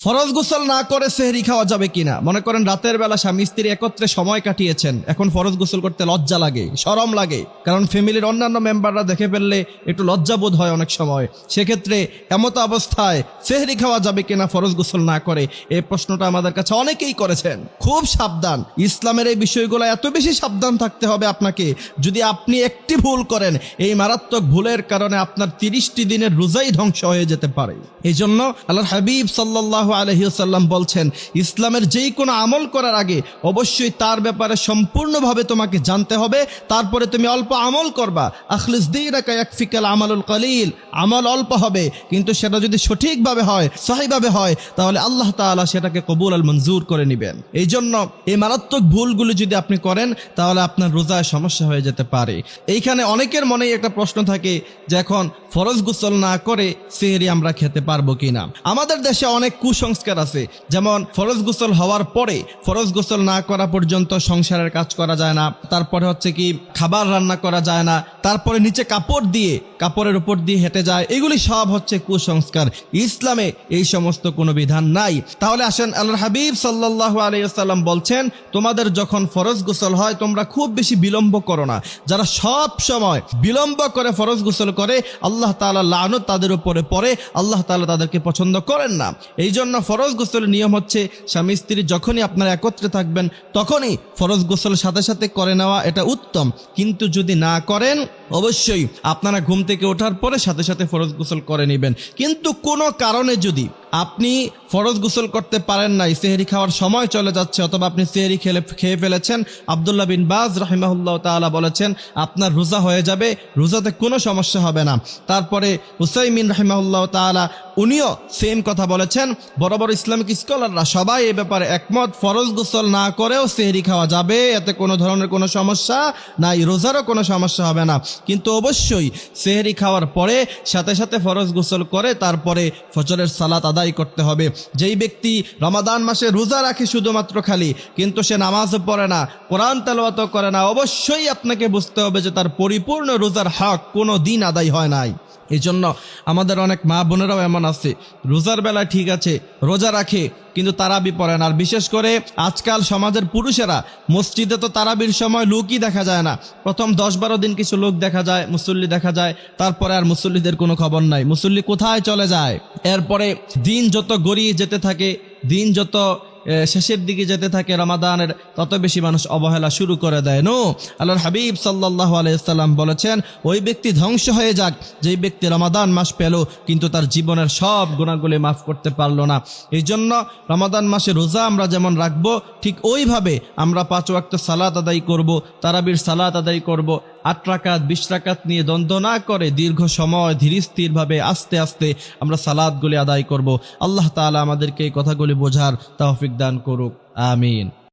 ফরজ গোসল না করে সেহরি খাওয়া যাবে কিনা? মনে করেন রাতের বেলা স্বামী স্ত্রী একত্রে সময় কাটিয়েছেন, এখন ফরজ গোসল করতে লজ্জা লাগে, শরম লাগে, কারণ ফ্যামিলির অন্যান্য মেম্বাররা দেখে ফেললে একটু লজ্জাবোধ হয় অনেক সময়। সেক্ষেত্রে এমত অবস্থায় সেহরি খাওয়া যাবে কিনা ফরজ গোসল না করে? এই প্রশ্নটা আমাদের কাছে অনেকেই করেছেন। খুব সাবধান, ইসলামের এই বিষয়গুলো এত বেশি সাবধান থাকতে হবে আপনাকে। যদি আপনি একটি ভুল করেন, এই মারাত্মক ভুলের কারণে আপনার 30টি দিনের রোজাই ধ্বংস হয়ে যেতে পারে। এই জন্য আল্লাহর হাবিব সাল্লাল্লাহু আলাইহি ওয়াসাল্লাম বলছেন, ইসলামের যেই কোনো আমল করার আগে অবশ্যই তার ব্যাপারে সম্পূর্ণভাবে তোমাকে জানতে হবে, তারপরে তুমি অল্প আমল করবা। আখলিস দীনাকা ইয়াকফিকাল আমালুল কলিল, আমল অল্প হবে কিন্তু সেটা যদি সঠিকভাবে হয়, সহিভাবে হয়, তাহলে আল্লাহ তাআলা সেটাকে কবুল আর মঞ্জুর করে নেবেন। এই জন্য এই মারাত্মক ভুলগুলো যদি আপনি করেন, তাহলে আপনার রোজায় সমস্যা হয়ে যেতে পারে। এইখানে অনেকের মনেই একটা প্রশ্ন থাকে যে এখন ফরজ গোসল না করে সেহরি আমরা খেতে পারবো কিনা। আমাদের দেশে অনেক কুসংস্কার আছে, যেমন ফরজ গোসল হওয়ার পরে, ফরজ গোসল না করা পর্যন্ত সংসারের কাজ করা যায় না, তারপরে হচ্ছে কি খাবার রান্না করা যায় না, তারপরে নিচে কাপড়ের উপর দিয়ে হেঁটে যায়। এগুলি সব হচ্ছে কুসংস্কার। ইসলামে এই সমস্ত কোনো বিধান নাই। তাহলে আসেন, আল্লাহর হাবিব সাল্লাল্লাহু আলাইহি ওয়াসাল্লাম বলছেন, তোমাদের যখন ফরজ গোসল হয় তোমরা খুব বেশি বিলম্ব করো না। যারা সব সময় বিলম্ব করে ফরজ গোসল করে, আল্লাহ তাআলা লানত তাদের উপরে পড়ে, আল্লাহ তাআলা তাদেরকে পছন্দ করেন না। এই জন্য ফরজ গোসলের নিয়ম হচ্ছে, স্বামী স্ত্রী যখনই আপনারা একত্রে থাকবেন তখনই ফরজ গোসল সাথে সাথে করে নেওয়া, এটা উত্তম। কিন্তু যদি না করেন, অবশ্যই আপনারা ঘুম থেকে ওঠার পরে সাথে সাথে ফরজ গোসল করে নেবেন। কিন্তু কোনো কারণে যদি আপনি ফরজ গোসল করতে পারেন নাই, সেহরি খাওয়ার সময় চলে যাচ্ছে, অথবা আপনি সেহরি খেয়ে ফেলেছেন, আব্দুল্লাহ বিন বাজ রাহিমাহুল্লাহ তাআলা বলেছেন আপনার রোজা হয়ে যাবে, রোজাতে কোনো সমস্যা হবে না। তারপরে উসাইমিন রাহিমাহুল্লাহ তাআলা উনিও সেম কথা বলেছেন। বড় বড় ইসলামিক স্কলাররা সবাই এ ব্যাপারে একমত, ফরজ গোসল না করেও সেহরি খাওয়া যাবে, এতে কোনো ধরনের কোনো সমস্যা নাই, রোজারও কোনো সমস্যা হবে না। কিন্তু অবশ্যই সেহরি খাওয়ার পরে সাথে সাথে ফরজ গোসল করে তারপরে ফজরের সালাত আদায় করতে হবে। যেই ব্যক্তি রমাদান মাসে রোজা রাখে শুধুমাত্র খালি, কিন্তু সে নামাজও পড়ে না, কোরআন তেলাওয়াতও করে না, অবশ্যই আপনাকে বুঝতে হবে যে তার পরিপূর্ণ রোজার হক কোনো দিন আদায় হয় নাই। এই জন্য আমাদের অনেক মা বোনেরাও এমন আছে, রোজার বেলা ঠিক আছে রোজা রাখে কিন্তু তারাবি পড়ে না। আর বিশেষ করে আজকাল সমাজের পুরুষেরা মসজিদে তো তারাবির সময় লোকই দেখা যায় না। প্রথম 10-12 দিন কিছু লোক দেখা যায়, মুসল্লি দেখা যায়, তারপরে আর মুসল্লিদের কোনো খবর নাই, মুসল্লি কোথায় চলে যায়। এরপরে দিন যত গড়িয়ে যেতে থাকে, দিন যত শেষের দিকে যেতে থাকে রমাদানের, তত বেশি মানুষ অবহেলা শুরু করে দেয়। নো, আল্লাহর হাবিব সাল্লাল্লাহু আলাইহি ওয়াসাল্লাম বলেছেন, ওই ব্যক্তি ধ্বংস হয়ে যাক যেই ব্যক্তি রমাদান মাস পেল কিন্তু তার জীবনের সব গুনাহগুলি মাফ করতে পারলো না। এই জন্য রমাদান মাসে রোজা আমরা যেমন রাখবো, ঠিক ওইভাবে আমরা 5 ওয়াক্ত সালাত আদায় করব, তারাবির সালাত আদায় করব, 8 রাকাত 20 রাকাত নিয়ে দ্বন্দ্ব না করে দীর্ঘ সময় ধীর স্থিরভাবে আস্তে আস্তে আমরা সালাতগুলি আদায় করব। আল্লাহ তাআলা আমাদেরকে এই কথাগুলি বোঝার তৌফিক দান করুক। আমিন।